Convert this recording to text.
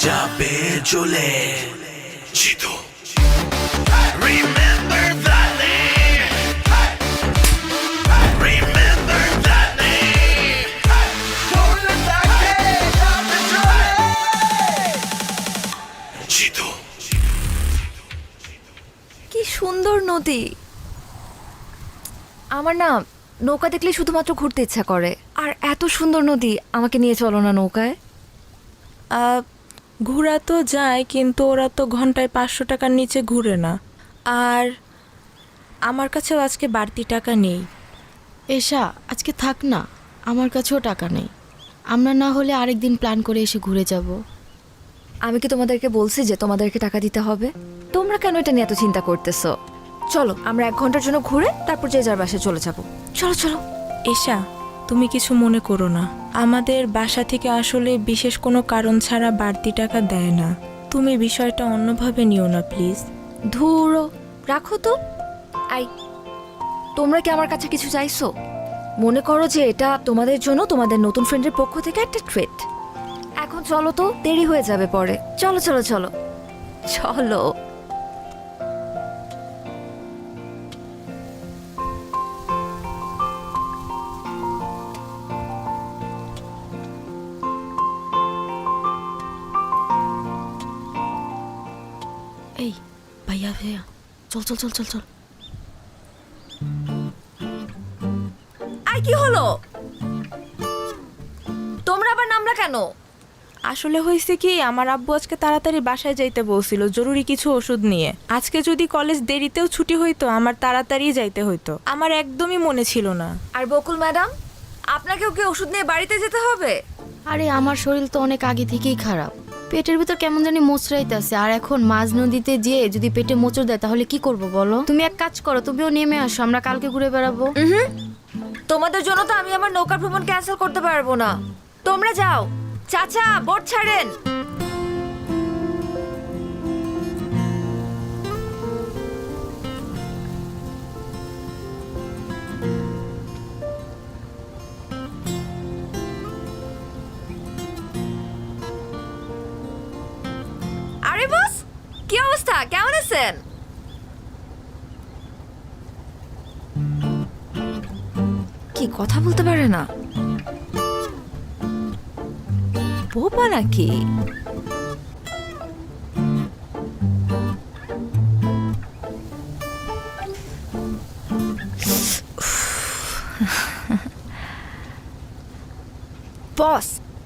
যাবে চলে Jitu Remember that name Remember that name চলে থাকে যাবে চলে জিতু কি সুন্দর নদী। আমার না নৌকা দেখলে শুধুমাত্র ঘুরতে ইচ্ছা করে। আর এত সুন্দর নদী, আমাকে নিয়ে চলো না নৌকায়। ঘোরা তো যায়, কিন্তু ওরা তো ঘন্টায় 500 টাকার নিচে ঘুরে না। আর আমার কাছেও আজকে বাড়তি টাকা নেই। এশা, আজকে থাক না, আমার কাছেও টাকা নেই। আমরা না হলে আরেকদিন প্ল্যান করে এসে ঘুরে যাব। আমি কি তোমাদেরকে বলছি যে তোমাদেরকে টাকা দিতে হবে? তোমরা কেন এটা নিয়ে এত চিন্তা করতেছো? চলো আমরা 1 ঘন্টার জন্য ঘুরে তারপর যে যার বাসায় চলে যাব। চলো চলো। এশা, তুমি কিছু মনে করো না, আমাদের বাসা থেকে আসলে বিশেষ কোনো কারণ ছাড়া বাড়তি টাকা দেয় না। তুমি বিষয়টা অন্যভাবে নিও না প্লিজ। ধুরো, রাখো তো। আই, তোমরা কি আমার কাছে কিছু চাইছো? মনে করো যে এটা তোমাদের জন্য তোমাদের নতুন ফ্রেন্ডের পক্ষ থেকে একটা ট্রিট। এখন চলো তো, দেরি হয়ে যাবে পরে। চলো চলো চলো চলো। এই ভাইয়া ভাইয়া, চল চল চল চল চল। আই, কি হলো? তোমরা আবার নামলা কেন? আসলে হয়েছে কি, আমার আব্বু আজকে তাড়াতাড়ি বাসায় যাইতে বলছিল জরুরি কিছু ওষুধ নিয়ে। আজকে যদি কলেজ দেরিতেও ছুটি হইতো, আমার তাড়াতাড়ি যাইতে হইতো। আমার একদমই মনে ছিল না। আর বকুল ম্যাডাম, আপনাকেও কি ওষুধ নিয়ে বাড়িতে যেতে হবে? আরে আমার শরীর তো অনেক আগে থেকেই খারাপ, পেটের ভিতর কেমন জানি মোচড়াইতেছে। আর এখন মাঝ নদীতে যেয়ে যদি পেটে মোচড় দেয় তাহলে কি করব বলো? তুমি এক কাজ করো, তুমিও নেমে আসো, আমরা কালকে ঘুরে বেড়াবো। তোমাদের জন্য তো আমি আমার নৌকা ভ্রমণ ক্যান্সেল করতে পারবো না। তোমরা যাও। চাচা, বোট ছাড়েন। আরে বস, কি অবস্থা? কেমন আছেন? কি কথা বলতে পারে না? বোবা নাকি? বস,